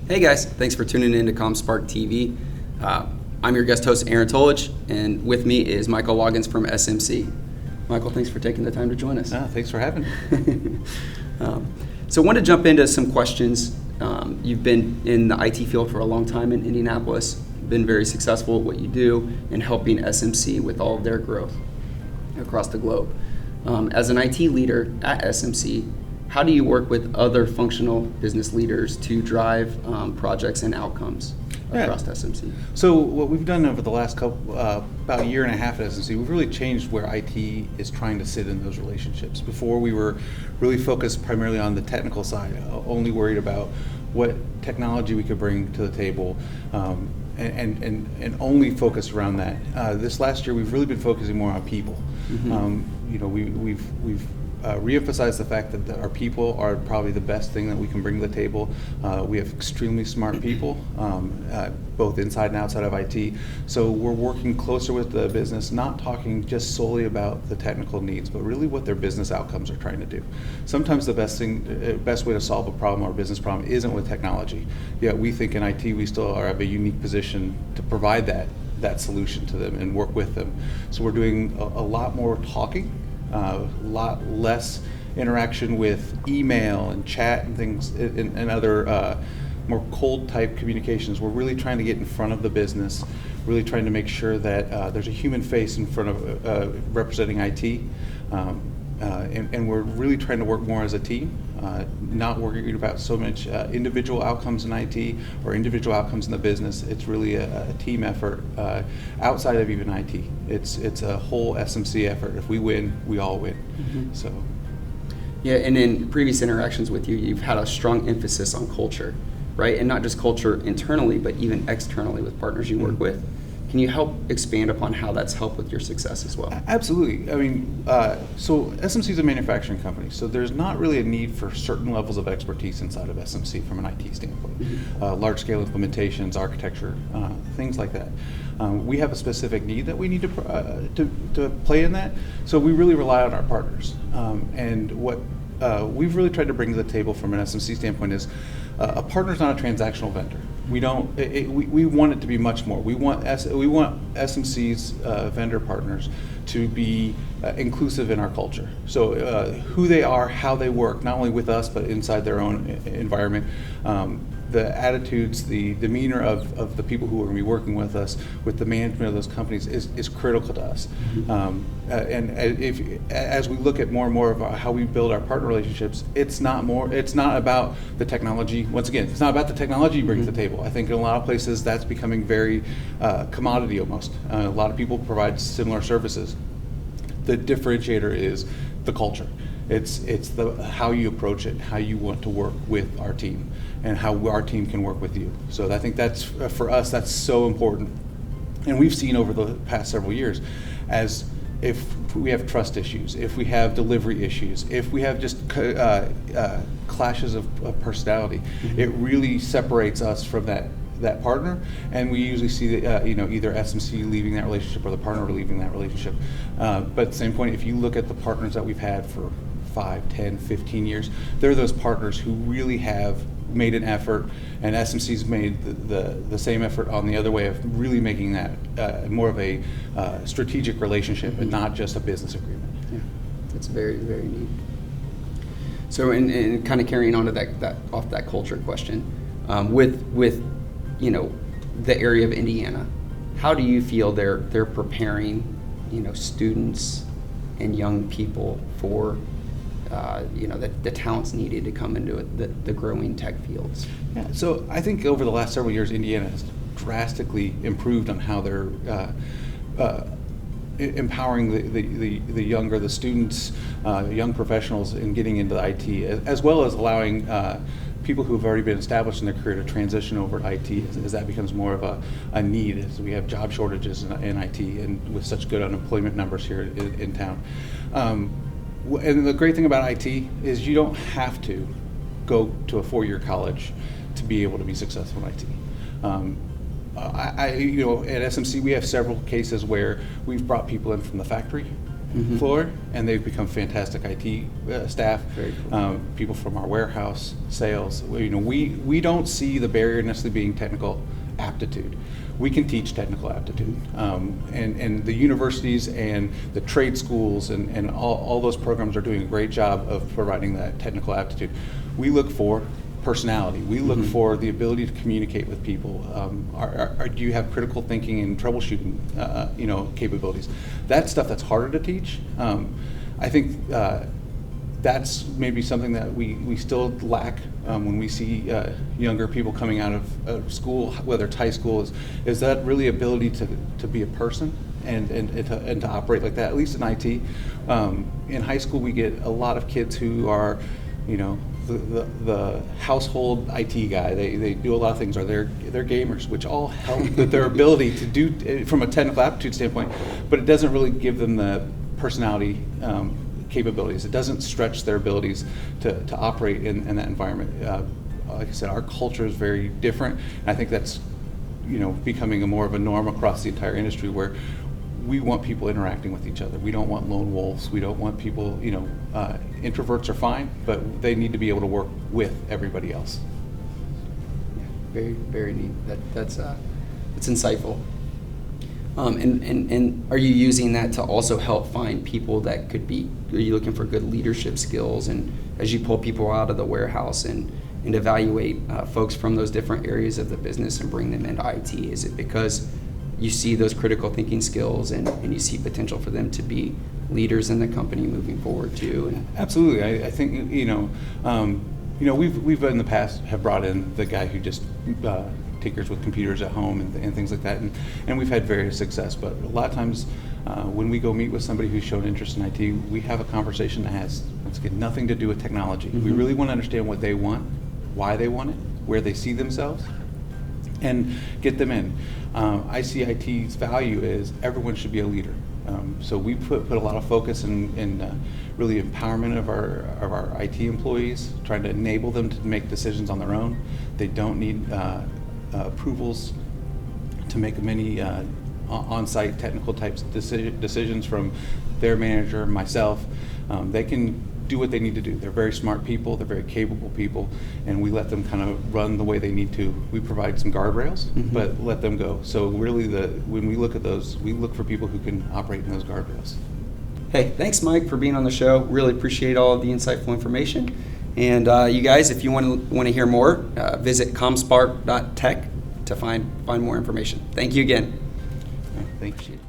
Hey guys, thanks for tuning in to ComSpark TV. I'm your guest host, Aaron Tulledge, and with me is Michael Loggins from SMC. Michael, thanks for taking the time to join us. Thanks for having me. So I want to jump into some questions. You've been in the IT field for a long time in Indianapolis, been very successful at what you do in helping SMC with all of their growth across the globe. As an IT leader at SMC, how do you work with other functional business leaders to drive projects and outcomes across SMC? So what we've done over the last about a year and a half at SMC, we've really changed where IT is trying to sit in those relationships. Before, we were really focused primarily on the technical side, only worried about what technology we could bring to the table, and only focused around that. This last year, we've really been focusing more on people. We've re-emphasize the fact that our people are probably the best thing that we can bring to the table. We have extremely smart people, both inside and outside of IT. So we're working closer with the business, not talking just solely about the technical needs, but really what their business outcomes are trying to do. Sometimes the best way to solve a problem or a business problem isn't with technology. Yet we think in IT we still have a unique position to provide that solution to them and work with them. So we're doing a lot more talking, a lot less interaction with email and chat and things and other more cold type communications. We're really trying to get in front of the business, really trying to make sure that there's a human face in front of representing IT, and we're really trying to work more as a team, not worrying about so much individual outcomes in IT or individual outcomes in the business. It's really a team effort outside of even IT. It's a whole SMC effort. If we win, we all win. Mm-hmm. So, yeah, and in previous interactions with you, you've had a strong emphasis on culture, right? And not just culture internally, but even externally with partners you work with. Can you help expand upon how that's helped with your success as well? Absolutely. I mean, so SMC is a manufacturing company, so there's not really a need for certain levels of expertise inside of SMC from an IT standpoint. Mm-hmm. Large-scale implementations, architecture, things like that. We have a specific need that we need to play in that, so we really rely on our partners. And what we've really tried to bring to the table from an SMC standpoint is a partner's not a transactional vendor. We don't. We want it to be much more. We want SMC's vendor partners to be inclusive in our culture. So who they are, how they work, not only with us but inside their own environment. The attitudes, the demeanor of the people who are going to be working with us, with the management of those companies, is critical to us. Mm-hmm. As we look at more and more of how we build our partner relationships, it's not about the technology. Once again, it's not about the technology you bring to the table. I think in a lot of places that's becoming very commodity almost. A lot of people provide similar services. The differentiator is the culture. It's the how you approach it, how you want to work with our team, and how our team can work with you. So I think that's, for us, that's so important. And we've seen over the past several years, as if we have trust issues, if we have delivery issues, if we have just clashes of personality, mm-hmm. It really separates us from that partner, and we usually see that either SMC leaving that relationship or the partner leaving that relationship. But at the same point, if you look at the partners that we've had for 5, 10, 15 years, they're those partners who really have made an effort, and SMC's made the same effort on the other way of really making that more of a strategic relationship, mm-hmm. and not just a business agreement. Yeah, that's very, very neat. So, and kind of carrying on to that culture question, with the area of Indiana, how do you feel they're preparing students and young people for the talents needed to come into the growing tech fields? Yeah, so I think over the last several years, Indiana has drastically improved on how they're empowering the younger, the students, young professionals in getting into IT, as well as allowing people who have already been established in their career to transition over to IT as that becomes more of a need, as we have job shortages in IT and with such good unemployment numbers here in town. And the great thing about IT is you don't have to go to a 4-year college to be able to be successful in IT. At SMC we have several cases where we've brought people in from the factory floor, and they've become fantastic IT staff. Very cool. People from our warehouse, sales. We don't see the barrier necessarily being technical aptitude. We can teach technical aptitude, and the universities and the trade schools and all those programs are doing a great job of providing that technical aptitude. We look for personality. We look for the ability to communicate with people. Do you have critical thinking and troubleshooting, capabilities? That's stuff that's harder to teach. I think that's maybe something that we still lack when we see younger people coming out of school, whether it's high school, is that really ability to be a person and to operate like that, at least in IT. In high school, we get a lot of kids who are, the household IT guy. They do a lot of things, or they're gamers, which all help with their ability to do from a technical aptitude standpoint, but it doesn't really give them the personality capabilities. It doesn't stretch their abilities to operate in that environment. Like I said, our culture is very different, and I think that's becoming more of a norm across the entire industry, where we want people interacting with each other. We don't want lone wolves. We don't want people, introverts are fine, but they need to be able to work with everybody else. Yeah, very, very neat. That's insightful. And are you using that to also help find people that could be, are you looking for good leadership skills, and as you pull people out of the warehouse and evaluate folks from those different areas of the business and bring them into IT, is it because you see those critical thinking skills and you see potential for them to be leaders in the company moving forward too? Absolutely. I think, we've in the past have brought in the guy who just tinkers with computers at home and things like that, and we've had various success. But a lot of times when we go meet with somebody who's shown interest in IT, we have a conversation that has, once again, nothing to do with technology. We really want to understand what they want, why they want it, where they see themselves, and get them in. I see IT's value is everyone should be a leader. So we put a lot of focus in really empowerment of our IT employees, trying to enable them to make decisions on their own. They don't need approvals to make many on-site technical types of decisions from their manager, myself. They can do what they need to do. They're very smart people, they're very capable people, and we let them kind of run the way they need to. We provide some guardrails, but let them go. So really when we look at those, we look for people who can operate in those guardrails. Hey, thanks Mike for being on the show. Really appreciate all of the insightful information. And you guys, if you want to hear more, visit ComSpark.tech to find more information. Thank you again. Thank you.